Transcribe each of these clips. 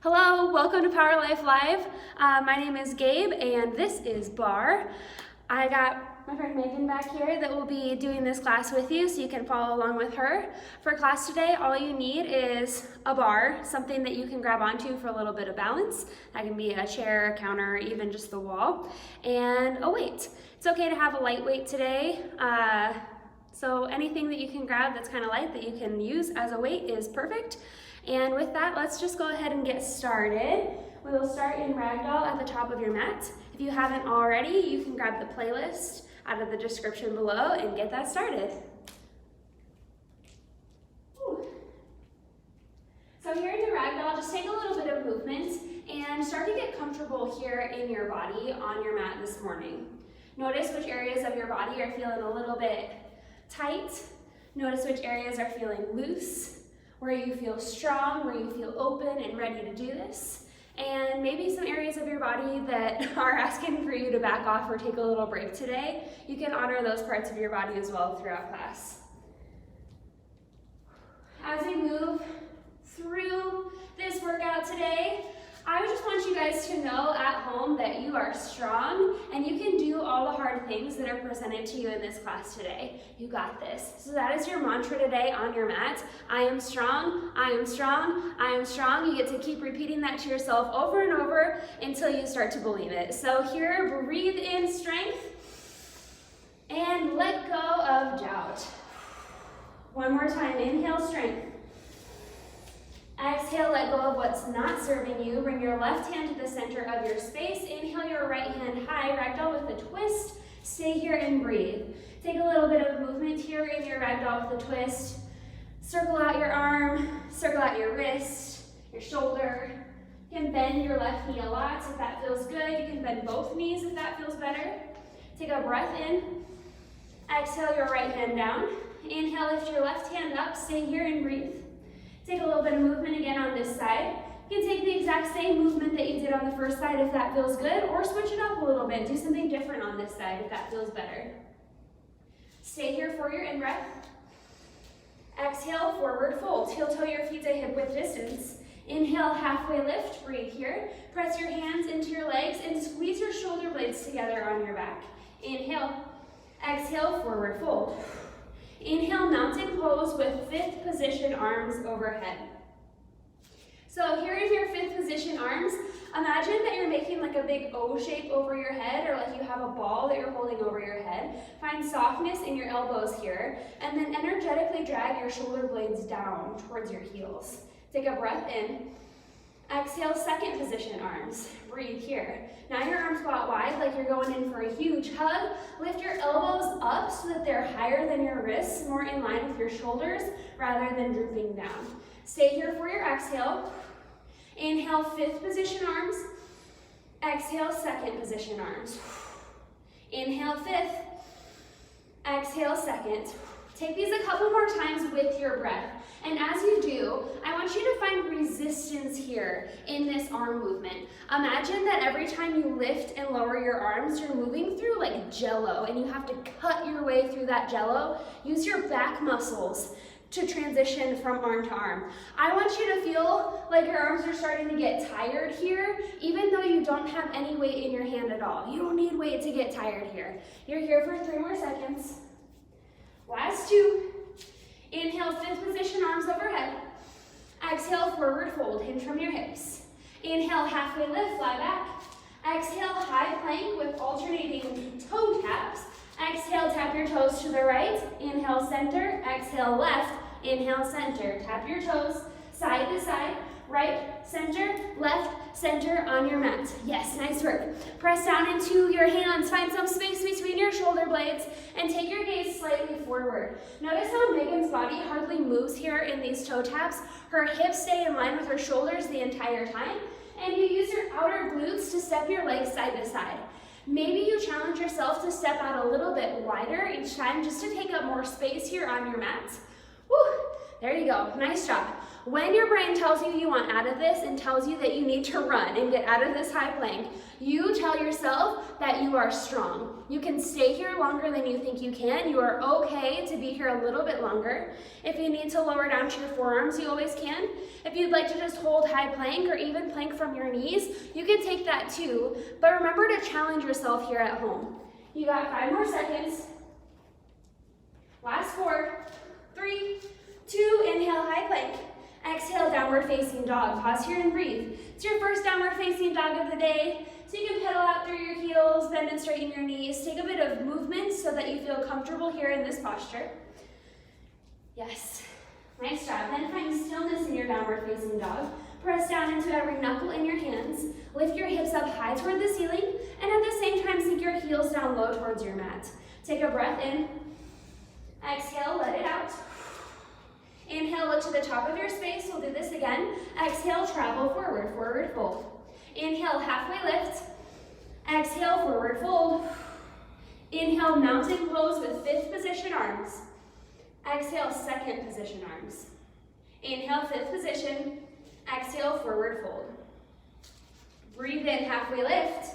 Hello, welcome to Power Life Live. My name is Gabe and this is Barre. I got my friend Megan back here that will be doing this class with you so you can follow along with her. For class today, all you need is a bar, something that you can grab onto for a little bit of balance. That can be a chair, a counter, or even just the wall, and a weight. It's okay to have a light weight today. So anything that you can grab that's kind of light that you can use as a weight is perfect. And with that, let's just go ahead and get started. We will start in ragdoll at the top of your mat. If you haven't already, you can grab the playlist out of the description below and get that started. Whew. So here in your ragdoll, just take a little bit of movement and start to get comfortable here in your body on your mat this morning. Notice which areas of your body are feeling a little bit tight. Notice which areas are feeling loose, where you feel strong, where you feel open and ready to do this. And maybe some areas of your body that are asking for you to back off or take a little break today. You can honor those parts of your body as well throughout class. As we move through this workout today, I just want you guys to know at home that you are strong and you can do all the hard things that are presented to you in this class today. You got this. So that is your mantra today on your mat. I am strong, I am strong, I am strong. You get to keep repeating that to yourself over and over until you start to believe it. So here, breathe in strength and let go of doubt. One more time, inhale strength. Exhale, let go of what's not serving you. Bring your left hand to the center of your space. Inhale your right hand high, ragdoll with a twist. Stay here and breathe. Take a little bit of movement here in your ragdoll with a twist. Circle out your arm, circle out your wrist, your shoulder. You can bend your left knee a lot if that feels good. You can bend both knees if that feels better. Take a breath in. Exhale your right hand down. Inhale, lift your left hand up. Stay here and breathe. Take a little bit of movement again on this side. You can take the exact same movement that you did on the first side if that feels good, or switch it up a little bit. Do something different on this side if that feels better. Stay here for your in-breath. Exhale, forward fold. Heel-toe your feet to hip-width distance. Inhale, halfway lift. Breathe here. Press your hands into your legs and squeeze your shoulder blades together on your back. Inhale. Exhale, forward fold. Inhale, mountain pose with fifth position arms overhead. So here in your fifth position arms, imagine that you're making like a big O shape over your head, or like you have a ball that you're holding over your head. Find softness in your elbows here, and then energetically drag your shoulder blades down towards your heels. Take a breath in. Exhale, second position arms. Breathe here. Now your arms go out wide like you're going in for a huge hug. Lift your elbows up so that they're higher than your wrists, more in line with your shoulders rather than drooping down. Stay here for your exhale. Inhale, fifth position arms. Exhale, second position arms. Inhale, fifth. Exhale, second. Take these a couple more times with your breath. And as you do, I want you to find resistance here in this arm movement. Imagine that every time you lift and lower your arms, you're moving through like jello, and you have to cut your way through that jello. Use your back muscles to transition from arm to arm. I want you to feel like your arms are starting to get tired here, even though you don't have any weight in your hand at all. You don't need weight to get tired here. You're here for 3 more seconds. Last 2. Inhale, fifth position, arms overhead. Exhale, forward fold, hinge from your hips. Inhale, halfway lift, fly back. Exhale, high plank with alternating toe taps. Exhale, tap your toes to the right. Inhale, center. Exhale, left. Inhale, center. Tap your toes, side to side. Right, center, left, center on your mat. Yes, nice work. Press down into your hands. Find some space between your shoulder blades and take your gaze slightly forward. Notice how Megan's body hardly moves here in these toe taps. Her hips stay in line with her shoulders the entire time, and you use your outer glutes to step your legs side to side. Maybe you challenge yourself to step out a little bit wider each time just to take up more space here on your mat. Woo, there you go, nice job. When your brain tells you you want out of this and tells you that you need to run and get out of this high plank, you tell yourself that you are strong. You can stay here longer than you think you can. You are okay to be here a little bit longer. If you need to lower down to your forearms, you always can. If you'd like to just hold high plank or even plank from your knees, you can take that too. But remember to challenge yourself here at home. You got 5 more seconds. Last 4, 3, 2, inhale, high plank. Exhale, downward facing dog. Pause here and breathe. It's your first downward facing dog of the day, so you can pedal out through your heels, bend and straighten your knees. Take a bit of movement so that you feel comfortable here in this posture. Yes, nice job. Then find stillness in your downward facing dog. Press down into every knuckle in your hands. Lift your hips up high toward the ceiling, and at the same time, sink your heels down low towards your mat. Take a breath in. Exhale, let it out. Inhale, look to the top of your space. We'll do this again. Exhale, travel forward, forward fold. Inhale, halfway lift. Exhale, forward fold. Inhale, mountain pose with 5th position arms. Exhale, 2nd position arms. Inhale, 5th position. Exhale, forward fold. Breathe in, halfway lift.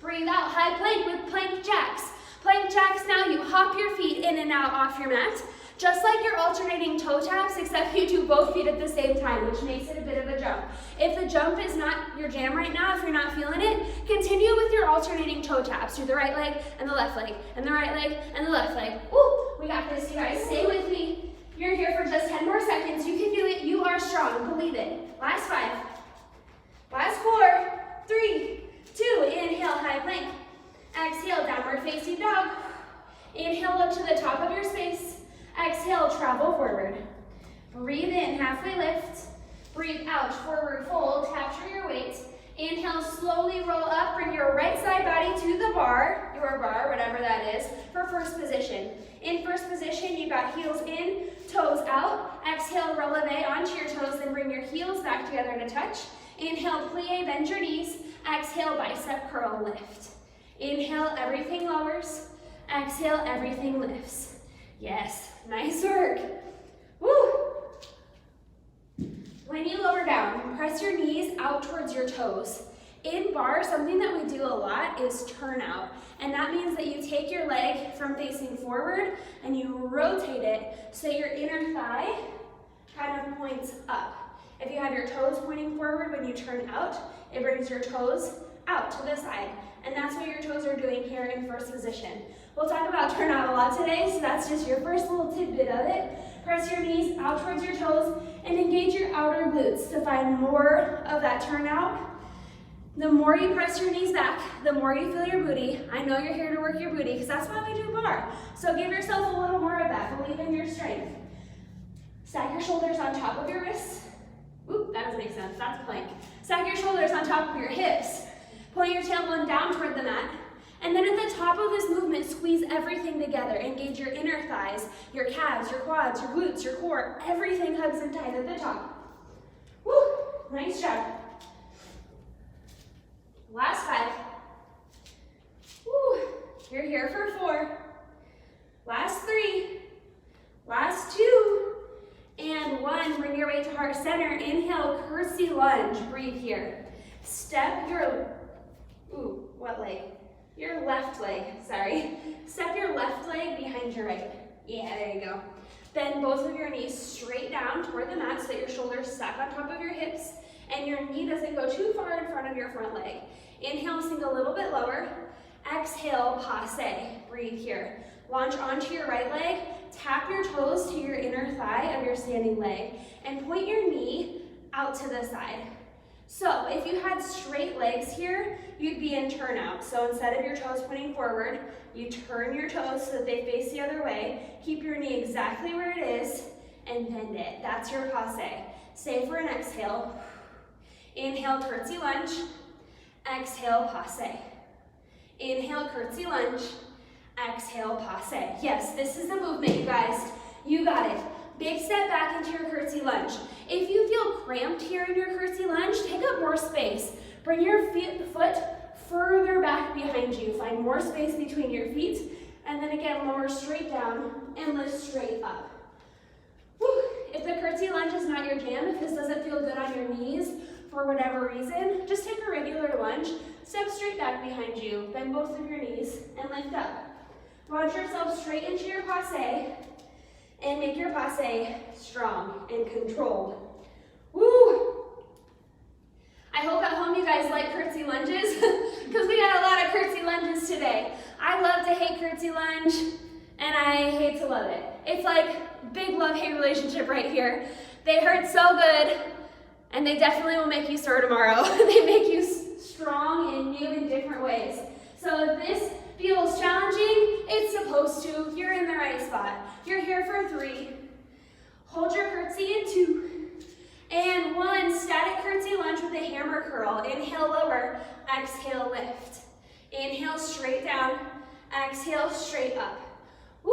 Breathe out, high plank with plank jacks. Plank jacks, now you hop your feet in and out off your mat. Just like your alternating toe taps, except you do both feet at the same time, which makes it a bit of a jump. If the jump is not your jam right now, if you're not feeling it, continue with your alternating toe taps. Do the right leg and the left leg, and the right leg and the left leg. Woo! We got this, you guys. Stay with me. You're here for just 10 more seconds. You can do it. You are strong. Believe it. Last 5. Last 4, 3, 2. Inhale, high plank. Exhale, downward facing dog. Inhale, look to the top of your space. Exhale, travel forward. Breathe in, halfway lift. Breathe out, forward fold, capture your weight. Inhale, slowly roll up, bring your right side body to the bar, your bar, whatever that is, for first position. In first position, you got heels in, toes out. Exhale, releve onto your toes, then bring your heels back together to touch. Inhale, plie, bend your knees. Exhale, bicep curl, lift. Inhale, everything lowers. Exhale, everything lifts. Yes, nice work. Woo! When you lower down, press your knees out towards your toes. In bar, something that we do a lot is turnout. And that means that you take your leg from facing forward and you rotate it so your inner thigh kind of points up. If you have your toes pointing forward when you turn out, it brings your toes out to the side. And that's what your toes are doing here in first position. We'll talk about turnout a lot today, so that's just your first little tidbit of it. Press your knees out towards your toes and engage your outer glutes to find more of that turnout. The more you press your knees back, the more you feel your booty. I know you're here to work your booty because that's why we do bar. So give yourself a little more of that. Believe in your strength. Stack your shoulders on top of your wrists. Oop, that doesn't make sense. That's a plank. Stack your shoulders on top of your hips. Point your tailbone down toward the mat. And then at the top of this movement, squeeze everything together. Engage your inner thighs, your calves, your quads, your glutes, your core. Everything hugs in tight at the top. Woo! Nice job. Last 5. Woo! You're here for 4. Last 3. Last 2. And 1. Bring your weight to heart center. Inhale, curtsy lunge. Breathe here. Step your, what leg? Your left leg, sorry. Step your left leg behind your right. Yeah, there you go. Bend both of your knees straight down toward the mat so that your shoulders stack on top of your hips and your knee doesn't go too far in front of your front leg. Inhale, sink a little bit lower. Exhale, passe. Breathe here. Launch onto your right leg. Tap your toes to your inner thigh of your standing leg and point your knee out to the side. So if you had straight legs here, you'd be in turnout. So instead of your toes pointing forward, you turn your toes so that they face the other way. Keep your knee exactly where it is and bend it. That's your passe. Stay for an exhale. Inhale, curtsy lunge. Exhale, passe. Inhale, curtsy lunge. Exhale, passe. Yes, this is the movement, you guys. You got it. Big step back into your curtsy lunge. If you feel cramped here in your curtsy lunge, take up more space. Bring your foot further back behind you. Find more space between your feet. And then again, lower straight down and lift straight up. Whew. If the curtsy lunge is not your jam, if this doesn't feel good on your knees for whatever reason, just take a regular lunge, step straight back behind you, bend both of your knees, and lift up. Launch yourself straight into your passe, and make your passe strong and controlled. Woo! I hope at home you guys like curtsy lunges, because we got a lot of curtsy lunges today. I love to hate curtsy lunge, and I hate to love it. It's like big love-hate relationship right here. They hurt so good, and they definitely will make you sore tomorrow. They make you strong and new in different ways. So if this feels challenging, it's supposed to. You're in the right spot. You're here for 3. Hold your curtsy in 2. And 1, static curtsy lunge with a hammer curl. Inhale, lower. Exhale, lift. Inhale, straight down. Exhale, straight up. Woo!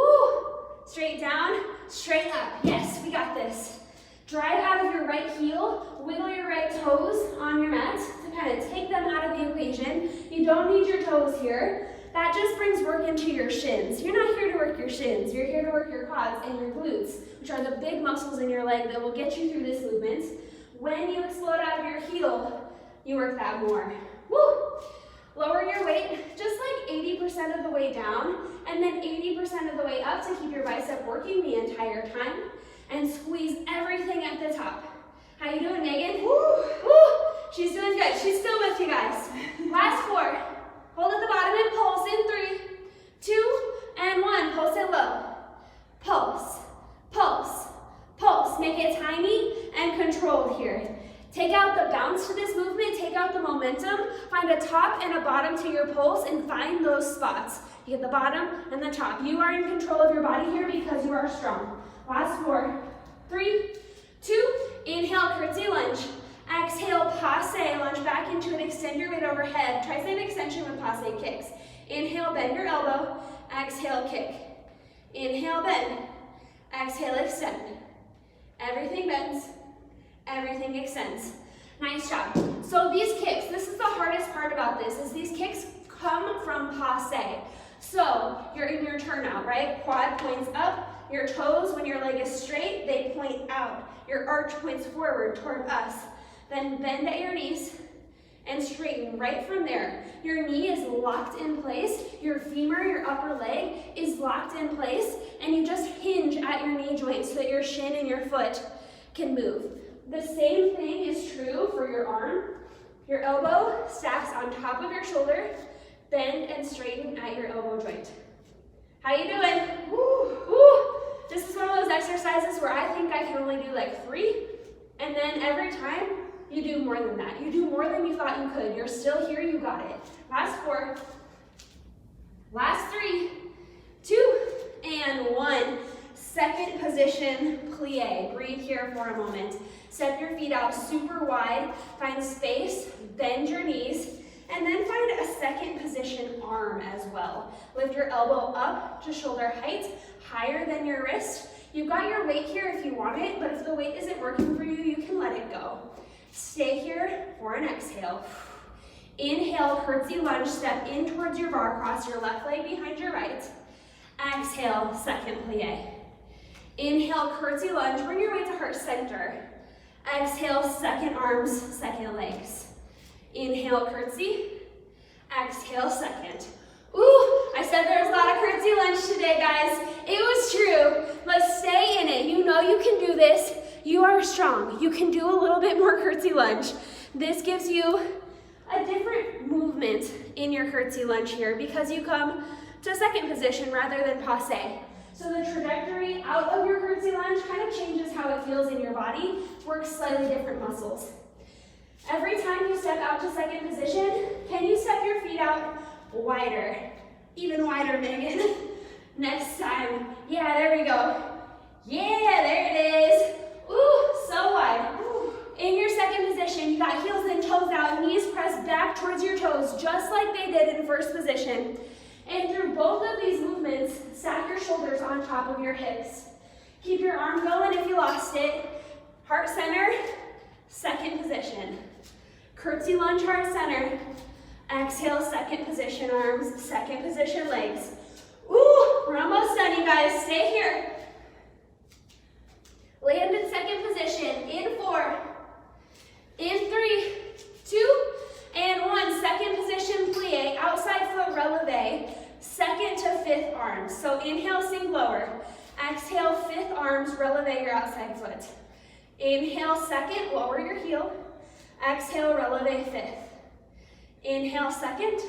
Straight down, straight up. Yes, we got this. Drive out of your right heel. Wiggle your right toes on your mat to kind of take them out of the equation. You don't need your toes here. That just brings work into your shins. You're not here to work your shins. You're here to work your quads and your glutes, which are the big muscles in your leg that will get you through this movement. When you explode out of your heel, you work that more. Woo! Lower your weight just like 80% of the way down, and then 80% of the way up to keep your bicep working the entire time, and squeeze everything at the top. How you doing, Megan? Woo! Woo! She's doing good. She's still with you guys. Last 4. Hold at the bottom and pulse in 3, 2, and 1. Pulse it low. Pulse, pulse, pulse. Make it tiny and controlled here. Take out the bounce to this movement, take out the momentum, find a top and a bottom to your pulse, and find those spots. You get the bottom and the top. You are in control of your body here because you are strong. Last 4, 3, 2, inhale, curtsy lunge. Exhale, passe, lunge back into it, extend your weight overhead. Tricep extension with passe kicks. Inhale, bend your elbow. Exhale, kick. Inhale, bend. Exhale, extend. Everything bends, everything extends. Nice job. So these kicks, this is the hardest part about this, is these kicks come from passe. So you're in your turnout, right? Quad points up. Your toes, when your leg is straight, they point out. Your arch points forward toward us. Then bend at your knees and straighten right from there. Your knee is locked in place. Your femur, your upper leg, is locked in place. And you just hinge at your knee joint so that your shin and your foot can move. The same thing is true for your arm. Your elbow stacks on top of your shoulder. Bend and straighten at your elbow joint. How you doing? Woo, woo. This is one of those exercises where I think I can only do like 3. And then every time, you do more than that. You do more than you thought you could. You're still here, you got it. Last 4. Last 3, 2, and 1. Second position, plie. Breathe here for a moment. Step your feet out super wide. Find space, bend your knees, and then find a second position arm as well. Lift your elbow up to shoulder height, higher than your wrist. You've got your weight here if you want it, but if the weight isn't working for you, you can let it go. Stay here for an exhale. Inhale, curtsy lunge, step in towards your bar, cross your left leg behind your right. Exhale, second plie. Inhale, curtsy lunge, bring your weight to heart center. Exhale, second arms, second legs. Inhale, curtsy. Exhale, second. Ooh, I said there's a lot of curtsy lunge today, guys. It was true, but stay in it. You know you can do this. You are strong. You can do a little bit more curtsy lunge. This gives you a different movement in your curtsy lunge here because you come to second position rather than passe. So the trajectory out of your curtsy lunge kind of changes how it feels in your body, works slightly different muscles. Every time you step out to second position, can you step your feet out wider? Even wider, Megan. Next time. Yeah, there we go. Yeah, there it is. Ooh, so wide. Ooh. In your second position, you got heels and toes out, knees pressed back towards your toes, just like they did in first position. And through both of these movements, stack your shoulders on top of your hips. Keep your arm going if you lost it. Heart center, second position. Curtsy lunge, heart center. Exhale, second position arms, second position legs. Ooh, we're almost done, you guys. Stay here. Land in second second position. In 4, in 3, 2, and 1. Second position, plie, outside foot releve, second to fifth arms. So inhale, sink lower. Exhale, fifth arms, releve your outside foot. Inhale, second, lower your heel. Exhale, releve fifth. Inhale, second.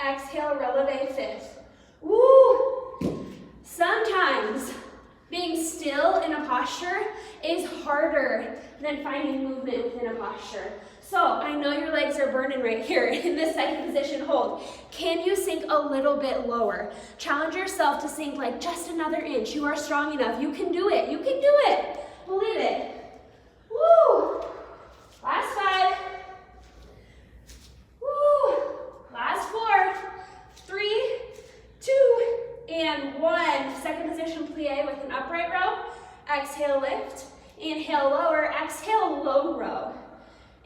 Exhale, releve fifth. Woo! Sometimes being still in a posture is harder than finding movement within a posture. So I know your legs are burning right here in this second position hold. Can you sink a little bit lower? Challenge yourself to sink like just another inch. You are strong enough. You can do it. You can do it. Believe it. Woo! Last 5. Woo! Last 4. 3, 2, and 1. Second position plie with an upright row. Exhale, lift. Inhale, lower. Exhale, low row.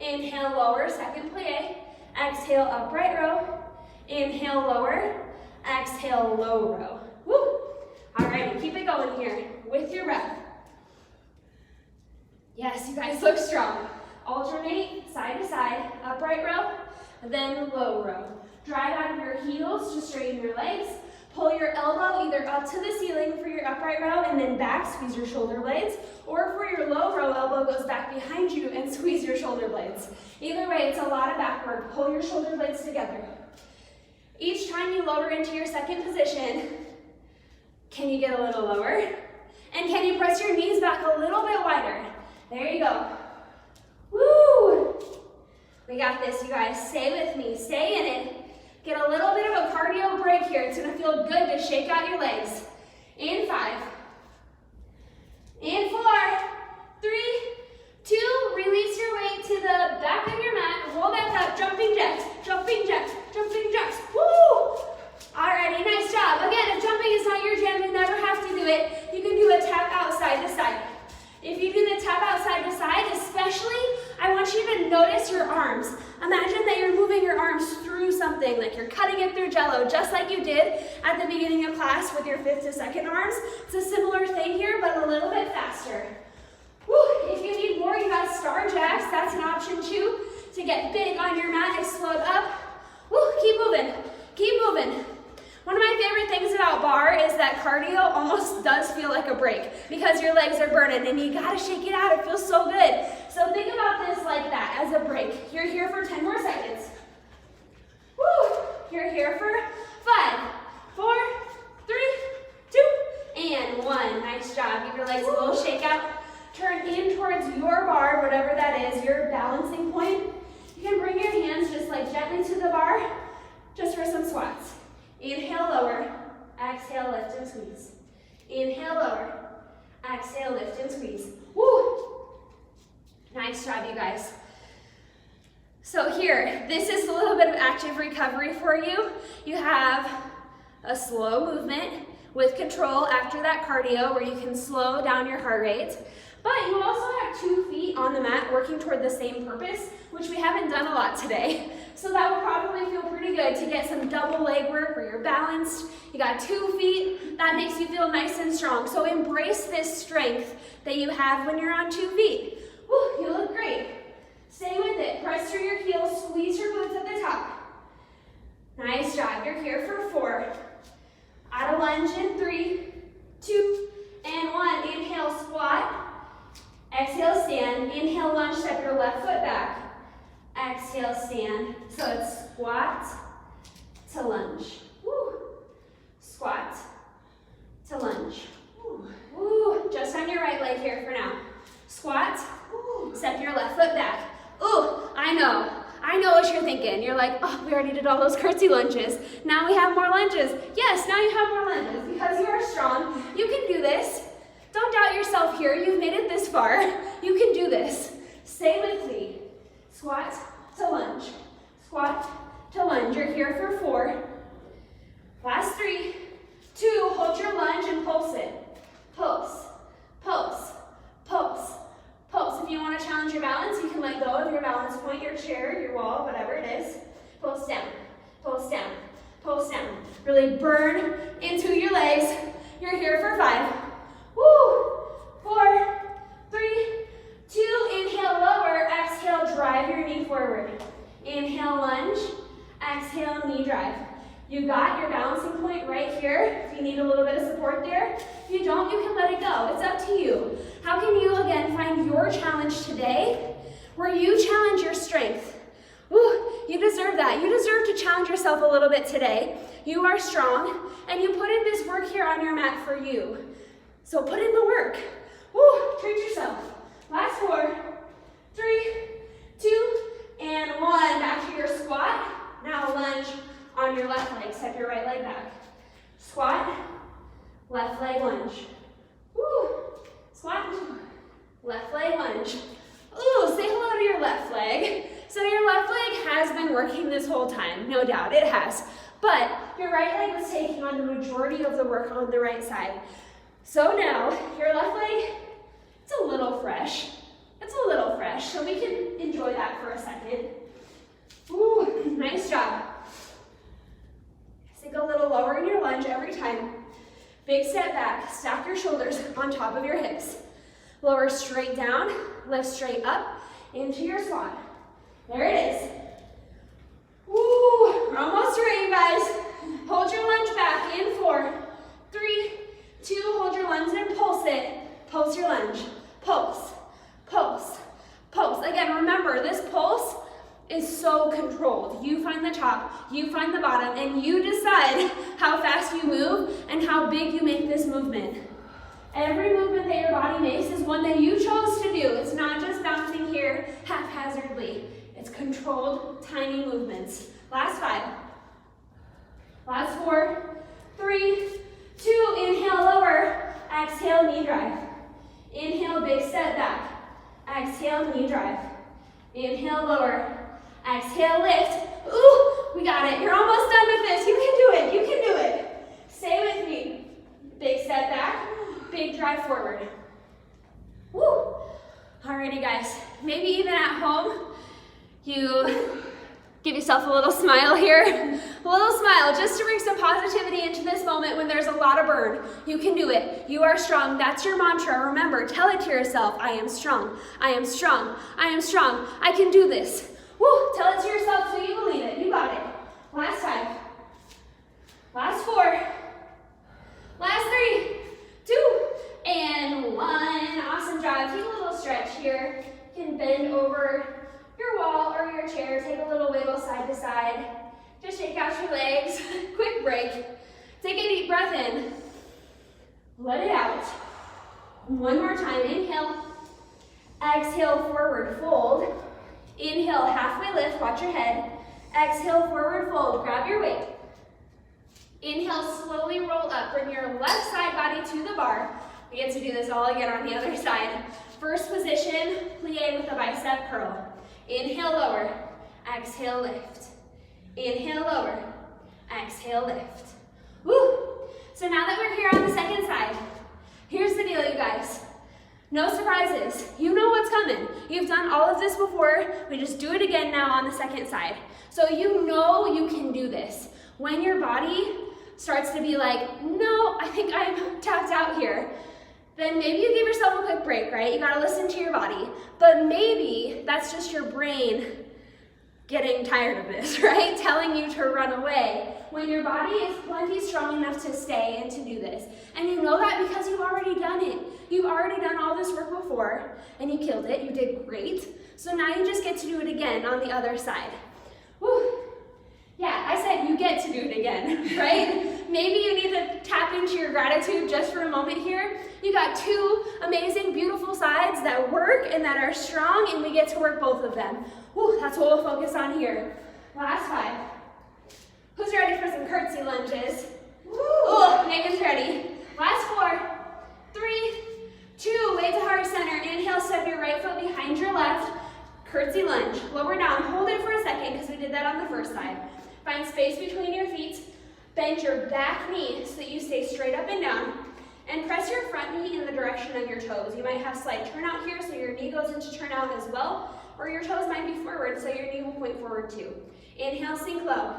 Inhale, lower. Second plie. Exhale, upright row. Inhale, lower. Exhale, low row. Woo! Alrighty, keep it going here with your breath. Yes, you guys look strong. Alternate side to side, upright row, then low row. Drive out of your heels to straighten your legs. Pull your elbow either up to the ceiling for your upright row and then back, squeeze your shoulder blades, or for your low row, elbow goes back behind you and squeeze your shoulder blades. Either way, it's a lot of back work. Pull your shoulder blades together. Each time you lower into your second position, can you get a little lower? And can you press your knees back a little bit wider? There you go. Woo! We got this, you guys. Stay with me. Stay in it. Get a little bit of a cardio break here. It's going to feel good to shake out your legs. In 5. In 4, 3, 2, release your weight to the back of your mat. Roll back up, jumping jacks, jumping jacks, jumping jacks. Woo! Alrighty, nice job. Again, if jumping is not your jam, you never have to do it. You can do a tap out side to side. If you do the tap out side to side, especially, I want you to notice your arms. Imagine that you're moving your arms through something, like you're cutting it through jello, just like you did at the beginning of class with your 5th to 2nd arms. It's a similar thing here, but a little bit faster. Woo. If you need more, you got star jacks. That's an option too, to get big on your mat, explode up. Woo. Keep moving. Keep moving. One of my favorite things about barre is that cardio almost does feel like a break because your legs are burning and you gotta shake it out. It feels so good. So think about this like that, as a break. You're here for 10 more seconds. Woo! You're here for 5, 4, 3, 2, and 1. Nice job. Give your legs a little shake out. Turn in towards your bar, whatever that is, your balancing point. You can bring your hands just like gently to the bar, just for some squats. Inhale, lower. Exhale, lift and squeeze. Inhale, lower. Exhale, lift and squeeze. Woo! Nice job, you guys. So here, this is a little bit of active recovery for you. You have a slow movement with control after that cardio where you can slow down your heart rate. But you also have 2 feet on the mat working toward the same purpose, which we haven't done a lot today. So that will probably feel pretty good to get some double leg work where you're balanced. You got 2 feet. That makes you feel nice and strong. So embrace this strength that you have when you're on 2 feet. Woo, you look great. Stay with it. Press through your heels. Squeeze your glutes at the top. Nice job. You're here for 4. Out of lunge in 3, 2, and 1. Inhale, squat. Exhale, stand. Inhale, lunge, step your left foot back. Exhale, stand. So it's squat to lunge. Woo. Squat to lunge. Woo. Woo. Just on your right leg here for now. Squat. Woo. Step your left foot back. Ooh, I know what you're thinking. You're like, oh, we already did all those curtsy lunges. Now we have more lunges. Yes, now you have more lunges because you are strong. You can do this. Don't doubt yourself here. You've made it this far. You can do this. Stay with me. Squat to lunge. Squat to lunge. You're here for 4. Last 3, 2. Hold your lunge and pulse it. Pulse, pulse, pulse, pulse. If you want to challenge your balance, you can let go of your balance point, your chair, your wall, whatever it is. Pulse down, pulse down, pulse down. Really burn into your legs. You're here for 5. Woo! 4, 3, knee forward. Inhale, lunge. Exhale, knee drive. You got your balancing point right here. If you need a little bit of support there. If you don't, you can let it go. It's up to you. How can you, again, find your challenge today where you challenge your strength? Ooh, you deserve that. You deserve to challenge yourself a little bit today. You are strong, and you put in this work here on your mat for you. So put in the work. Woo, treat yourself. Last 4, 3, 2, and 1. Back to your squat. Now lunge on your left leg. Step your right leg back. Squat, left leg lunge. Woo. Squat, left leg lunge. Ooh, say hello to your left leg. So your left leg has been working this whole time, no doubt, it has. But your right leg was taking on the majority of the work on the right side. So now, your left leg, it's a little fresh. It's a little fresh, so we can enjoy that for a second. Ooh, nice job. Sink a little lower in your lunge every time. Big step back, stack your shoulders on top of your hips. Lower straight down, lift straight up into your squat. There it is. Woo, we're almost there, you guys. Hold your lunge back in 4, 3, 2, hold your lunge and pulse it. Pulse your lunge. Pulse, pulse, pulse. Again, remember, this pulse is so controlled. You find the top, you find the bottom, and you decide how fast you move and how big you make this movement. Every movement that your body makes is one that you chose to do. It's not just bouncing here haphazardly. It's controlled, tiny movements. Last 5. Last 4, 3, 2, inhale, lower. Exhale, knee drive. Inhale, big step back. Exhale, knee drive. Inhale, lower. Exhale, lift. Ooh, we got it. You're almost done with this. You can do it. You can do it. Stay with me. Big step back. Big drive forward. Woo. Alrighty, guys. Maybe even at home, you give yourself a little smile here. A little smile just to bring some positivity into this moment when there's a lot of burn. You can do it. You are strong. That's your mantra. Remember, tell it to yourself. I am strong. I am strong. I am strong. I can do this. Woo. Tell it to yourself so you believe it. You got it. Last 5. Last 4. Last 3, 2, and 1. Awesome job. Take a little stretch here. You can bend over your wall or your chair. Take a little wiggle side to side. Just shake out your legs. Quick break. Take a deep breath in. Let it out. One more time. Inhale. Exhale, forward fold. Inhale, halfway lift. Watch your head. Exhale, forward fold. Grab your weight. Inhale, slowly roll up. Bring your left side body to the bar. We get to do this all again on the other side. First position, plie with a bicep curl. Inhale, lower. Exhale, lift. Inhale, lower. Exhale, lift. Woo! So now that we're here on the second side, here's the deal, you guys. No surprises. You know what's coming. You've done all of this before. We just do it again now on the second side. So you know you can do this. When your body starts to be like, no, I think I'm tapped out here, then maybe you give yourself a quick break, right? You gotta listen to your body. But maybe that's just your brain getting tired of this, right? Telling you to run away when your body is plenty strong enough to stay and to do this. And you know that because you've already done it. You've already done all this work before and you killed it. You did great. So now you just get to do it again on the other side. Woo. Yeah, I said you get to do it again, right? Maybe you need to tap into your gratitude just for a moment here. You got 2 amazing, beautiful sides that work and that are strong, and we get to work both of them. Woo, that's what we'll focus on here. Last 5. Who's ready for some curtsy lunges? Woo! Oh, Megan's ready. Last 4, 3, 2, weight to heart center. Inhale, step your right foot behind your left. Curtsy lunge. Lower down. Hold it for a second because we did that on the first side. Find space between your feet. Bend your back knee so that you stay straight up and down. And press your front knee in the direction of your toes. You might have slight turnout here, so your knee goes into turnout as well. Or your toes might be forward, so your knee will point forward too. Inhale, sink low.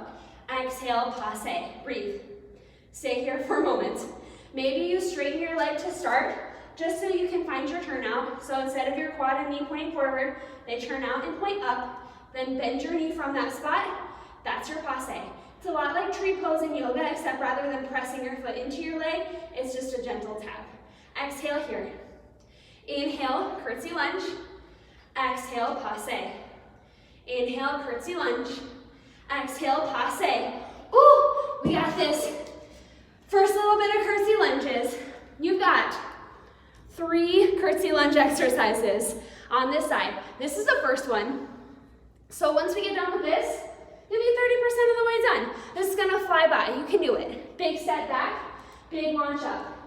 Exhale, passe. Breathe. Stay here for a moment. Maybe you straighten your leg to start, just so you can find your turnout. So instead of your quad and knee pointing forward, they turn out and point up. Then bend your knee from that spot. That's your passe. It's a lot like tree pose in yoga, except rather than pressing your foot into your leg, it's just a gentle tap. Exhale here. Inhale, curtsy lunge. Exhale, passe. Inhale, curtsy lunge. Exhale, passe. Ooh, we got this. First little bit of curtsy lunges. You've got 3 curtsy lunge exercises on this side. This is the first one. So once we get done with this, you'll be 30% of the way done. This is gonna fly by. You can do it. Big step back, big launch up.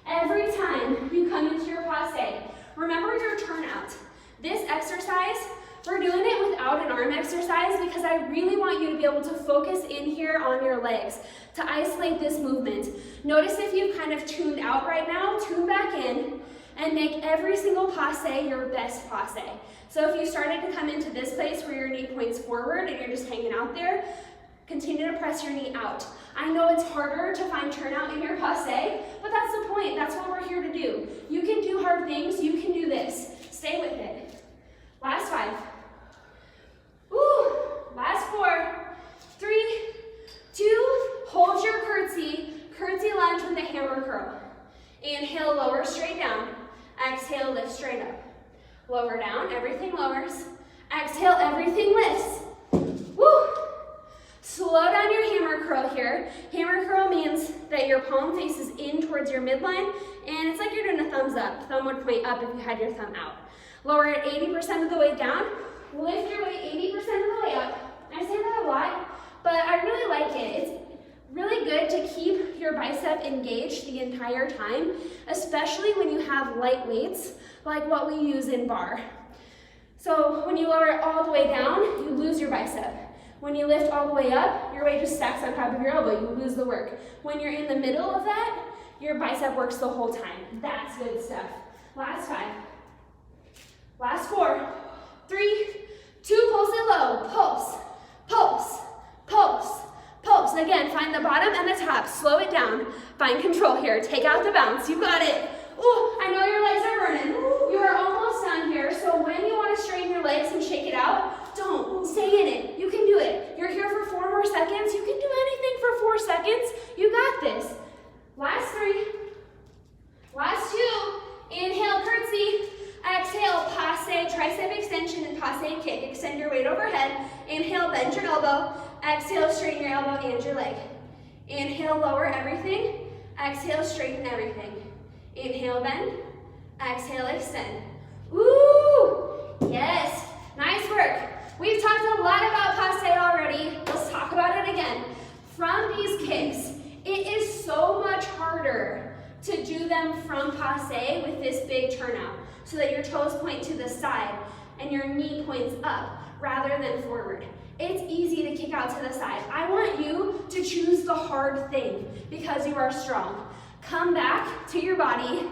Every time you come into your passe, remember your turnout. This exercise, we're doing it without an arm exercise because I really want you to be able to focus in here on your legs to isolate this movement. Notice if you've kind of tuned out right now, tune back in and make every single passe your best passe. So if you started to come into this place where your knee points forward and you're just hanging out there, continue to press your knee out. I know it's harder to find turnout in your passe, but that's the point. That's what we're here to do. You can do hard things. You can do this. Stay with it. Last 5. Woo. Last 4, 3, 2. Hold your curtsy. Curtsy lunge with a hammer curl. Inhale, lower straight down. Exhale, lift straight up. Lower down, everything lowers. Exhale, everything lifts. Woo! Slow down your hammer curl here. Hammer curl means that your palm faces in towards your midline, and it's like you're doing a thumbs up. Thumb would point up if you had your thumb out. Lower it 80% of the way down. Lift your weight 80% of the way up. I say that a lot, but I really like it. It's really good to keep your bicep engaged the entire time, especially when you have light weights like what we use in barre. So when you lower it all the way down, you lose your bicep. When you lift all the way up, your weight just stacks on top of your elbow. You lose the work. When you're in the middle of that, your bicep works the whole time. That's good stuff. Last 5. Last 4, 3, 2, pulse it low. Pulse, pulse, pulse, pulse. And again, find the bottom and the top. Slow it down. Find control here. Take out the bounce. You got it. Ooh, I know your legs are burning. You are almost done here. So when you want to straighten your legs and shake it out, don't. Stay in it. You can do it. You're here for 4 more seconds. You can do anything for 4 seconds. You got this. Last 3. Last 2. Inhale, curtsy. Exhale, passe, tricep extension and passe kick. Extend your weight overhead. Inhale, bend your elbow. Exhale, straighten your elbow and your leg. Inhale, lower everything. Exhale, straighten everything. Inhale, bend. Exhale, extend. Ooh, yes, nice work. We've talked a lot about passe already. Let's talk about it again. From these kicks, it is so much harder to do them from passe with this big turnout so that your toes point to the side and your knee points up rather than forward. It's easy to kick out to the side. I want you to choose the hard thing because you are strong. Come back to your body,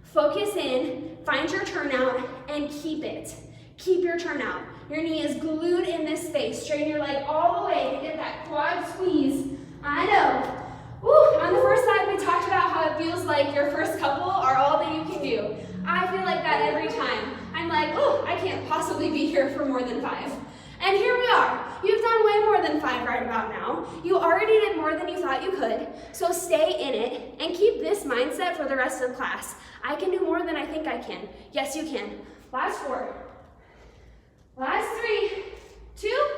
focus in, find your turnout, and keep it. Keep your turnout. Your knee is glued in this space. Straighten your leg all the way to get that quad squeeze. I know. Woo. On the first side, we talked about how it feels like your first couple are all that you can do. I feel like that every time. I'm like, oh, I can't possibly be here for more than 5. And here we are. You've done way more than 5 right about now. You already did more than you thought you could. So stay in it and keep this mindset for the rest of class. I can do more than I think I can. Yes, you can. Last 4. Last 3, 2,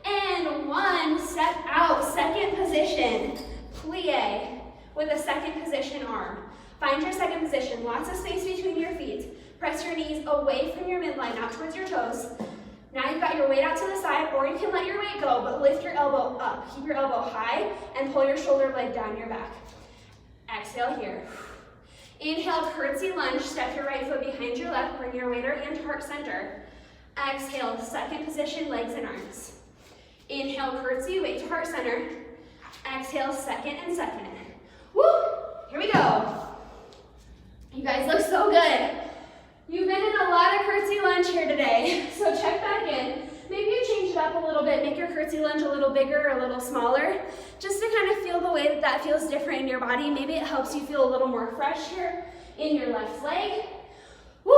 and 1. Step out. Second position. Plie with a second position arm. Find your second position. Lots of space between your feet. Press your knees away from your midline, out towards your toes. Now you've got your weight out to the side, or you can let your weight go, but lift your elbow up. Keep your elbow high and pull your shoulder blade down your back. Exhale here. Inhale, curtsy lunge. Step your right foot behind your left. Bring your weight or hand to heart center. Exhale, second position, legs and arms. Inhale, curtsy, weight to heart center. Exhale, second and second. Woo! Here we go. You guys look so good. You've been in a lot of curtsy lunge here today, so check back in. Maybe you change it up a little bit, make your curtsy lunge a little bigger, a little smaller, just to kind of feel the way that that feels different in your body. Maybe it helps you feel a little more fresh here in your left leg. Woo!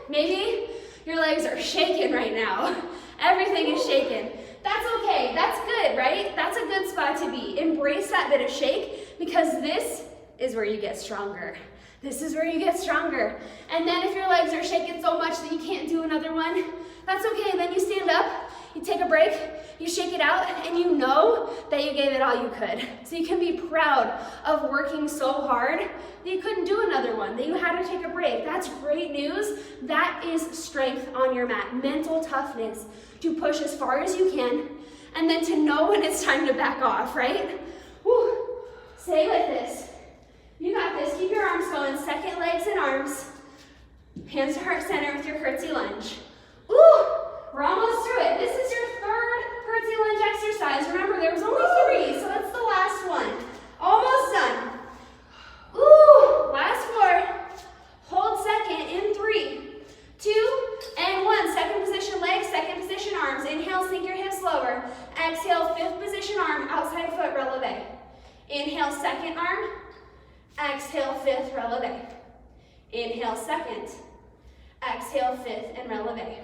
Maybe your legs are shaking right now, Everything is shaking. That's okay, that's good, right? That's a good spot to be. Embrace that bit of shake because this is where you get stronger. This is where you get stronger. And then if your legs are shaking so much that you can't do another one, that's okay. Then you stand up, you take a break, you shake it out, and you know that you gave it all you could. So you can be proud of working so hard that you couldn't do another one, that you had to take a break. That's great news. That is strength on your mat, mental toughness to push as far as you can, and then to know when it's time to back off, right? Woo. Stay with this. You got this. Keep your arms going. Second legs and arms. Hands to heart center with your curtsy lunge. Ooh, we're almost through it. This is your third curtsy lunge exercise. Remember, there was only 3, so that's the last one. Almost done. Ooh, last 4. Hold second in 3, 2, and 1. Second position legs, second position arms. Inhale, sink your hips lower. Exhale, 5th position arm, outside foot releve. Inhale, second arm. Exhale, 5th releve. Inhale, second. Exhale, 5th, and releve.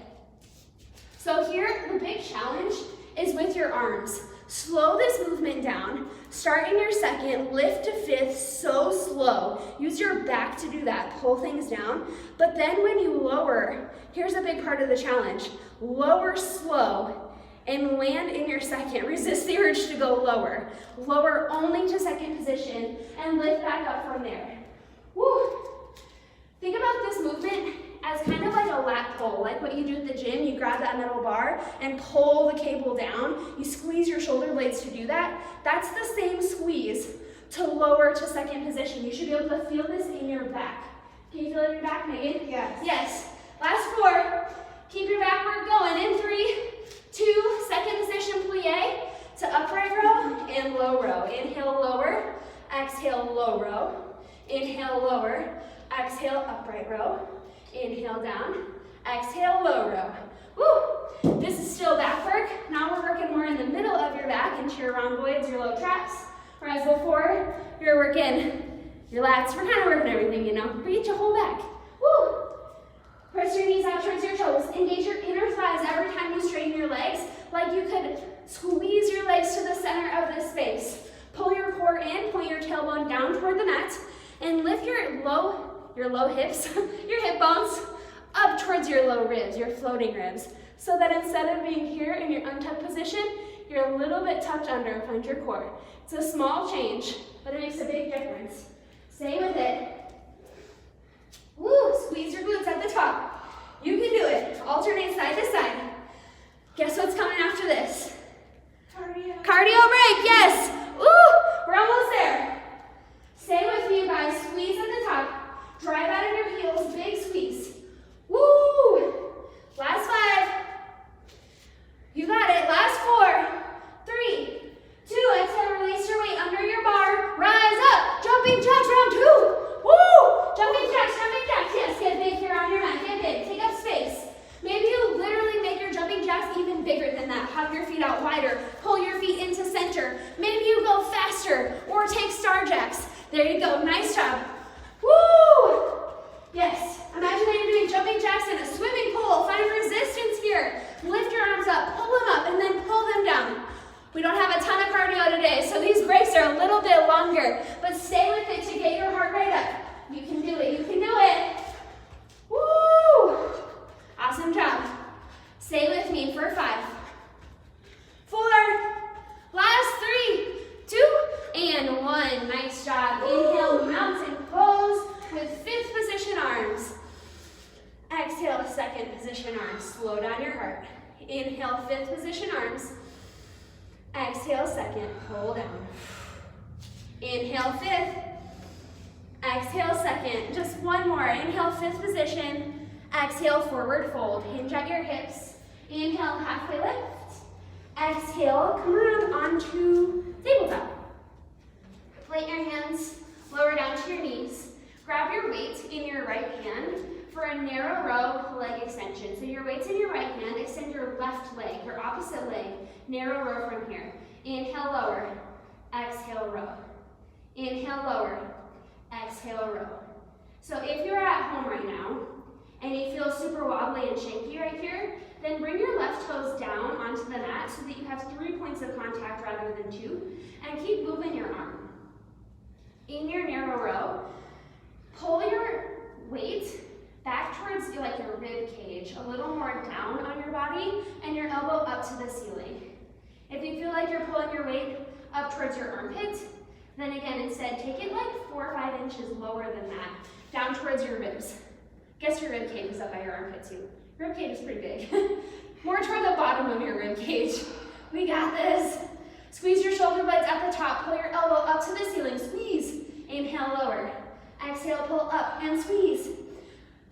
So here, the big challenge is with your arms. Slow this movement down. Start in your second, lift to 5th, so slow. Use your back to do that, pull things down. But then when you lower, here's a big part of the challenge. Lower slow and land in your second. Resist the urge to go lower. Lower only to second position and lift back up from there. Woo. Think about this movement as kind of like a lat pull, like what you do at the gym. You grab that metal bar and pull the cable down. You squeeze your shoulder blades to do that. That's the same squeeze to lower to second position. You should be able to feel this in your back. Can you feel it in your back, Megan? Yes. Yes. Last 4. Keep your back work going. In 3, 2, second position plie to upright row and low row. Inhale, lower. Exhale, low row. Inhale, lower. Exhale, upright row. Inhale, down. Exhale, low row. Woo! This is still back work. Now we're working more in the middle of your back into your rhomboids, your low traps. Whereas before, you're working your lats. We're kind of working everything, you know. But get your whole back. Woo! Press your knees out towards your toes. Engage your inner thighs every time you straighten your legs, like you could squeeze your legs to the center of this space. Pull your core in, point your tailbone down toward the mat, and lift your low hips, your hip bones, up towards your low ribs, your floating ribs, so that instead of being here in your untucked position, you're a little bit tucked under, find your core. It's a small change, but it makes a big difference. Stay with it. Woo, squeeze your glutes at the top. You can do it. Alternate side to side. Guess what's coming after this? Cardio. Cardio break, yes. Woo, we're almost there. Stay with me, you guys. Squeeze at the top. Drive out of your heels, big squeeze. Woo! Last 5. You got it. Last 4, 3, 2. Exhale, release your weight under your bar. Rise up. Jumping jacks, round 2. Woo! Jumping jacks, yes. Get big here on your mat. Get big. Take up space. Maybe you literally make your jumping jacks even bigger than that. Hug your feet out wider. Pull your feet into center. Maybe you go faster or take star jacks. There you go. Nice job. Woo! Yes. Imagine that you're doing jumping jacks in a swimming pool. Find resistance here. Lift your arms up, pull them up, and then pull them down. We don't have a ton of cardio today, so these breaks are a little bit longer, but stay with it to get your heart rate up. You can do it. You can do it. Woo! Awesome job. Stay with me for 5, 4, last 3, 2, and 1. Nice job. Inhale, mountain pose with 5th position arms. Exhale, second position arms. Slow down your heart. Inhale, 5th position arms. Exhale, second. Pull down. Inhale, 5th. Exhale, second. Just one more. Inhale, 5th position. Exhale, forward fold. Hinge at your hips. Inhale, halfway lift. Exhale, come around onto tabletop. Plant your hands lower down to your knees. Grab your weight in your right hand for a narrow row leg extension. So your weight's in your right hand. Extend your left leg, your opposite leg. Narrow row from here. Inhale, lower. Exhale, row. Inhale, lower. Exhale, row. So if you're at home right now and you feel super wobbly and shaky right here, Then bring your left toes down onto the mat so that you have 3 points of contact rather than 2, and keep moving your arm. In your narrow row, pull your weight back towards like your rib cage, a little more down on your body, and your elbow up to the ceiling. If you feel like you're pulling your weight up towards your armpit, then again, instead, take it like 4 or 5 inches lower than that, down towards your ribs. Guess your rib cage is up by your armpit too. Rib cage is pretty big. More toward the bottom of your rib cage. We got this. Squeeze your shoulder blades at the top. Pull your elbow up to the ceiling. Squeeze. Inhale, lower. Exhale, pull up and squeeze.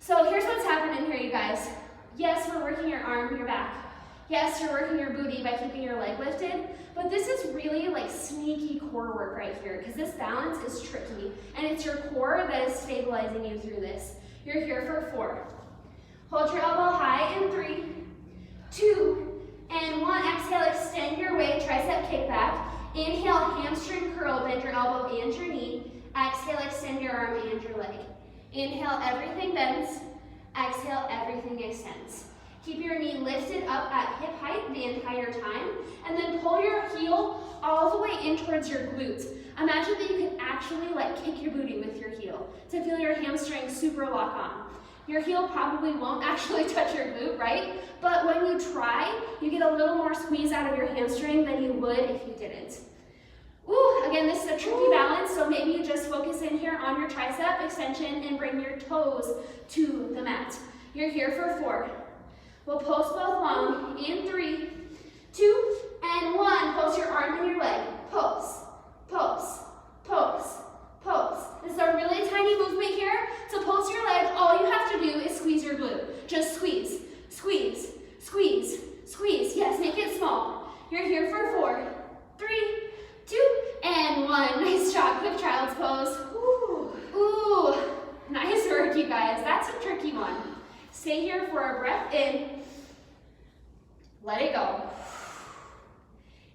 So here's what's happening here, you guys. Yes, we're working your arm, your back. Yes, you're working your booty by keeping your leg lifted, but this is really like sneaky core work right here because this balance is tricky and it's your core that is stabilizing you through this. You're here for 4. Hold your elbow high in 3, 2, and 1. Exhale, extend your weight, tricep kickback. Inhale, hamstring curl, bend your elbow and your knee. Exhale, extend your arm and your leg. Inhale, everything bends. Exhale, everything extends. Keep your knee lifted up at hip height the entire time, and then pull your heel all the way in towards your glutes. Imagine that you can actually like kick your booty with your heel to feel your hamstring super lock on. Your heel probably won't actually touch your glute, right? But when you try, you get a little more squeeze out of your hamstring than you would if you didn't. Ooh, again, this is a tricky balance, so maybe you just focus in here on your tricep extension and bring your toes to the mat. You're here for 4. We'll pulse both long in 3, 2, and 1. Pulse your arm and your leg. Pulse, pulse, pulse, pulse. This is a really tiny movement here. To pulse your leg, all you have to do is squeeze your glute. Just squeeze, squeeze, squeeze, squeeze. Yes, make it small. You're here for 4, 3, 2, and 1. Nice job. Quick child's pose. Ooh, ooh. Nice work, you guys. That's a tricky one. Stay here for a breath in. Let it go.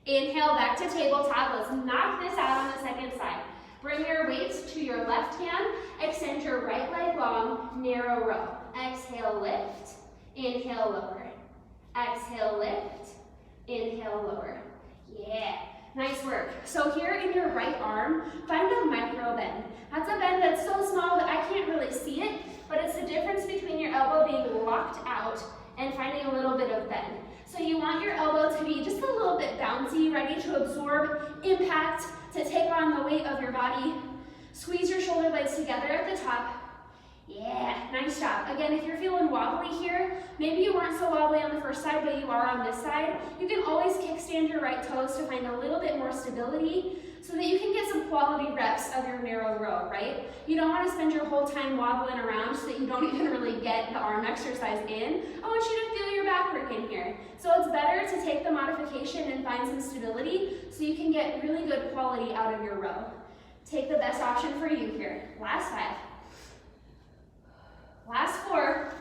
Inhale back to tabletop. Let's knock this out on the second side. Bring your weights to your left hand. Extend your right leg long, narrow row. Exhale, lift. Inhale, lower. Exhale, lift. Inhale, lower. Yeah, nice work. So here in your right arm, find a micro bend. That's a bend that's so small that I can't really see it, but it's the difference between your elbow being locked out and finding a little bit of bend. So you want your elbow to be just a little bit bouncy, ready to absorb impact, to take on the weight of your body. Squeeze your shoulder blades together at the top. Yeah, nice job. Again, if you're feeling wobbly here, maybe you weren't so wobbly on the first side, but you are on this side, you can always kickstand your right toes to find a little bit more stability so that you can get some quality reps of your narrow row, right? You don't want to spend your whole time wobbling around so that you don't even really get the arm exercise in. I want you to feel your back work in here. So it's better to take the modification and find some stability so you can get really good quality out of your row. Take the best option for you here. Last 5. Last 4,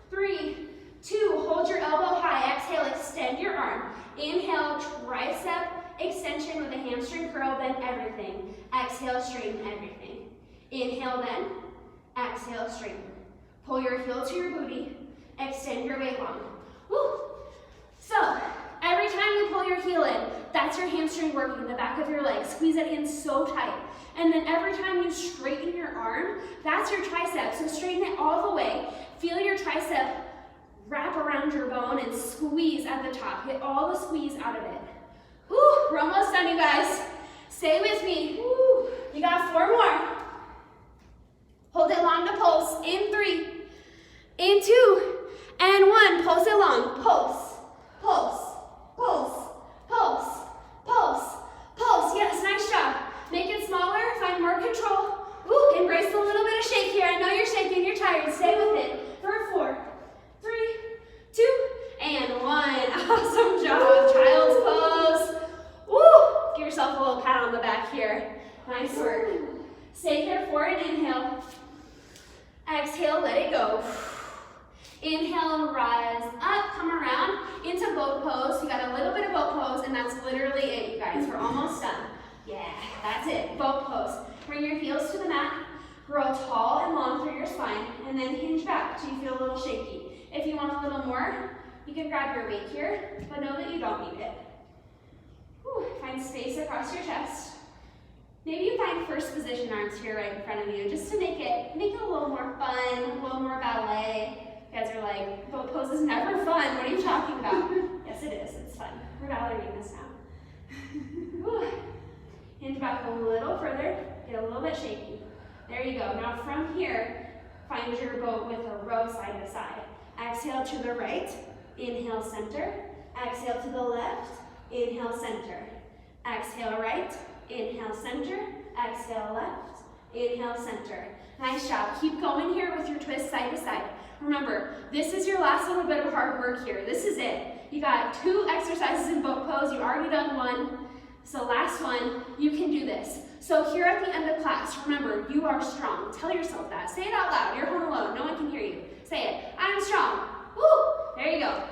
3, 2, hold your elbow high. Exhale, extend your arm. Inhale, tricep extension with a hamstring curl, bend everything. Exhale, straighten everything. Inhale, bend. Exhale, straighten. Pull your heel to your booty. Extend your weight long. Woo! So, every time you pull your heel in, that's your hamstring working, the back of your leg. Squeeze it in so tight. And then every time you straighten your arm, that's your tricep. So straighten it all the way. Feel your tricep wrap around your bone and squeeze at the top. Get all the squeeze out of it. Woo, we're almost done, you guys. Stay with me. Woo, you got 4 more. Hold it long to pulse. In 3, in 2, and 1. Pulse it long. Pulse, pulse, pulse, pulse, pulse, pulse. Yes, nice job. Make it smaller, find more control. Woo, embrace a little bit of shake here. I know you're shaking, you're tired. Stay with it. For 4, 3, 2, and 1. Awesome job. Child's pose. Woo, give yourself a little pat on the back here. Nice work. Stay here for an inhale. Exhale, let it go. Inhale, rise up, come around into boat pose. You got a little bit of boat pose, and that's literally it, you guys. We're almost done. Yeah, that's it, boat pose. Bring your heels to the mat, grow tall and long through your spine, and then hinge back till you feel a little shaky. If you want a little more, You can grab your weight here, but know that you don't need it. Whew. Find space across your chest. Maybe you find first position arms here right in front of you, just to make it a little more fun, a little more ballet. You guys are like, boat pose is never fun. What are you talking about? Yes, it is. It's fun. We're ballerinaing this now. Hinge back a little further. Get a little bit shaky. There you go. Now from here, find your boat with a row side to side. Exhale to the right. Inhale, center. Exhale to the left. Inhale, center. Exhale, right. Inhale, center. Exhale, left. Inhale, center. Nice job. Keep going here with your twist side to side. Remember, this is your last little bit of hard work here. This is it. You got 2 exercises in boat pose. You already done 1. So last one, you can do this. So here at the end of class, remember, you are strong. Tell yourself that. Say it out loud. You're home alone. No one can hear you. Say it. I'm strong. Woo! There you go.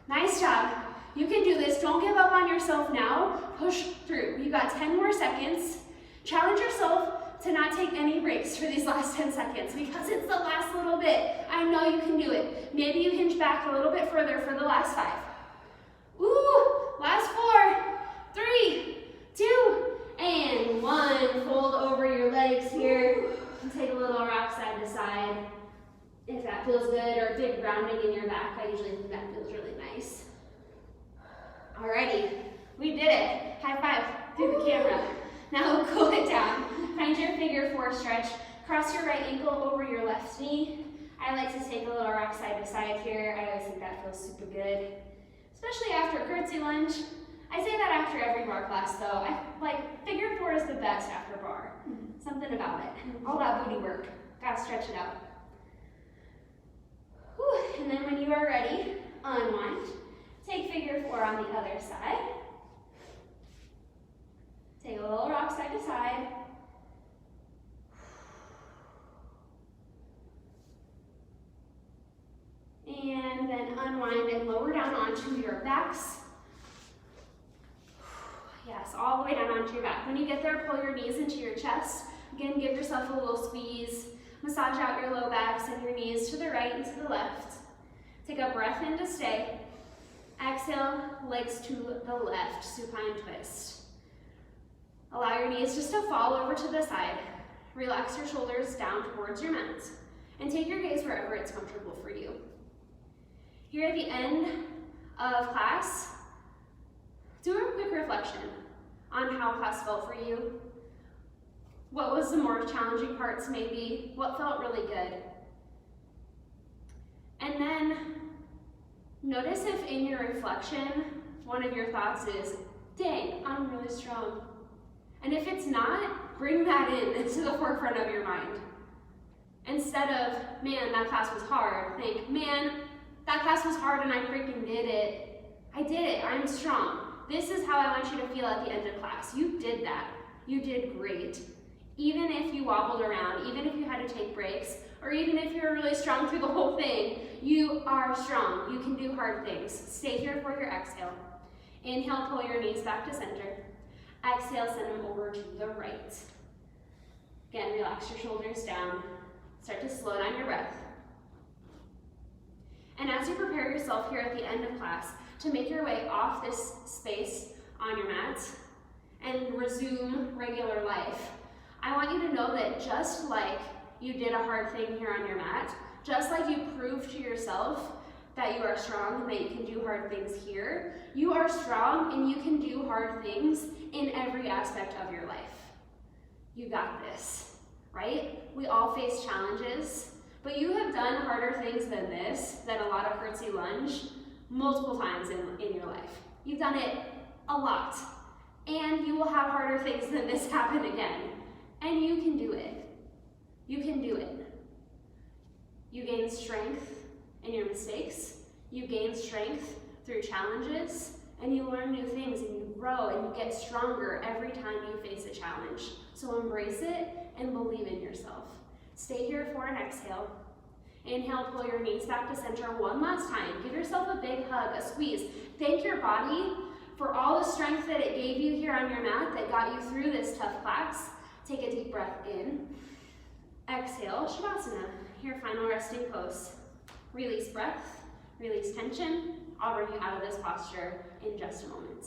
Nice job. You can do this. Don't give up on yourself now. Push through. You got 10 more seconds. Challenge yourself to not take any breaks for these last 10 seconds because it's the last little bit. I know you can do it. Maybe you hinge back a little bit further for the last 5. Ooh, last 4, 3, 2, and 1. Fold over your legs here and take a little rock side to side. If that feels good, or big rounding in your back, I usually think that feels really nice. Alrighty, we did it. High five through the camera. Now cool it down. Find your figure 4 stretch. Cross your right ankle over your left knee. I like to take a little rock side to side here. I always think that feels super good, especially after curtsy lunge. I say that after every bar class though. I like figure 4 is the best after bar. Something about it. All that booty work. Gotta stretch it out. Whew. And then when you are ready, unwind. Take figure 4 on the other side. Take a little rock side to side. And then unwind and lower down onto your backs. Yes, all the way down onto your back. When you get there, pull your knees into your chest. Again, give yourself a little squeeze. Massage out your low backs and your knees to the right and to the left. Take a breath in to stay. Exhale, legs to the left, supine twist. Allow your knees just to fall over to the side. Relax your shoulders down towards your mat. And take your gaze wherever it's comfortable for you. Here at the end of class, do a quick reflection on how class felt for you. What was the more challenging parts maybe? What felt really good? And then notice if in your reflection, one of your thoughts is, dang, I'm really strong. And if it's not, bring that into the forefront of your mind. Instead of, man, that class was hard, think, man, that class was hard and I freaking did it. I did it, I'm strong. This is how I want you to feel at the end of class. You did that. You did great. Even if you wobbled around, even if you had to take breaks, or even if you're really strong through the whole thing, you are strong. You can do hard things. Stay here for your exhale. Inhale, pull your knees back to center. Exhale, send them over to the right. Again, relax your shoulders down. Start to slow down your breath. And as you prepare yourself here at the end of class to make your way off this space on your mat and resume regular life, I want you to know that just like you did a hard thing here on your mat, just like you proved to yourself that you are strong and that you can do hard things here, you are strong and you can do hard things in every aspect of your life. You got this, right? We all face challenges, but you have done harder things than this, than a lot of curtsy lunge, multiple times in your life. You've done it a lot, and you will have harder things than this happen again. And you can do it. You can do it. You gain strength in your mistakes. You gain strength through challenges, and you learn new things, and you grow, and you get stronger every time you face a challenge. So embrace it and believe in yourself. Stay here for an exhale. Inhale, pull your knees back to center one last time. Give yourself a big hug, a squeeze. Thank your body for all the strength that it gave you here on your mat that got you through this tough class. Take a deep breath in. Exhale, Shavasana, your final resting pose. Release breath, release tension, I'll bring you out of this posture in just a moment.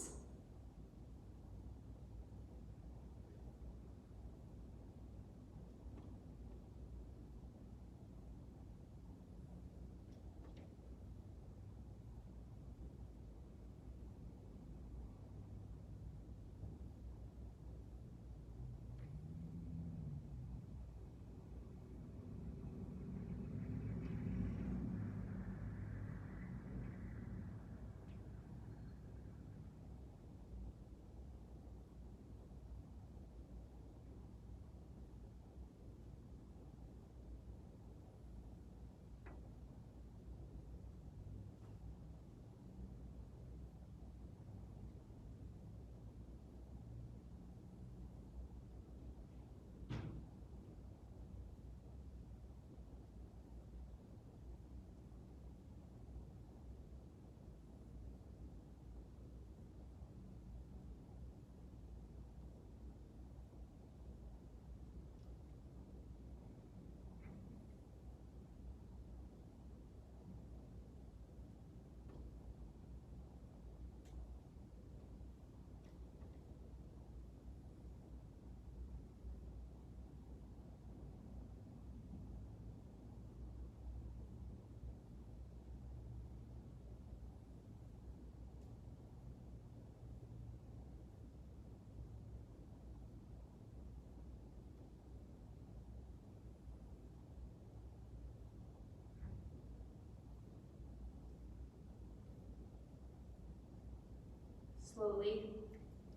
Slowly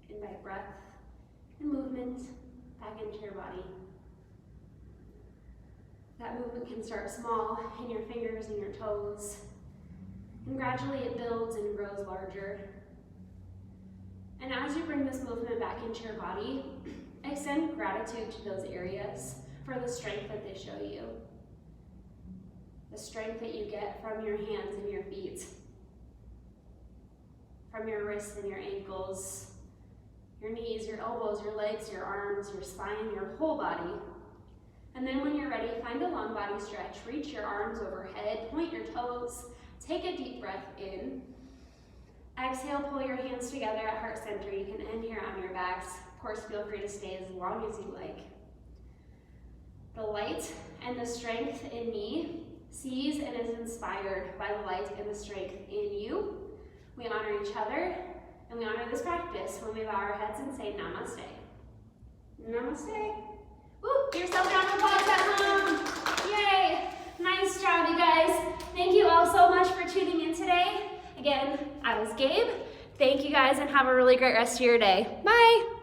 invite breath and movement back into your body. That movement can start small in your fingers and your toes, and gradually it builds and grows larger. And as you bring this movement back into your body, extend gratitude to those areas for the strength that they show you. The strength that you get from your hands and your feet, from your wrists and your ankles, your knees, your elbows, your legs, your arms, your spine, your whole body. And then when you're ready, find a long body stretch. Reach your arms overhead, point your toes, take a deep breath in. Exhale, pull your hands together at heart center. You can end here on your backs. Of course, feel free to stay as long as you like. The light and the strength in me sees and is inspired by the light and the strength in you. We honor each other, and we honor this practice when we bow our heads and say namaste. Namaste. Woo, give yourself a round of applause at home. Yay. Nice job, you guys. Thank you all so much for tuning in today. Again, I was Gabe. Thank you guys, and have a really great rest of your day. Bye.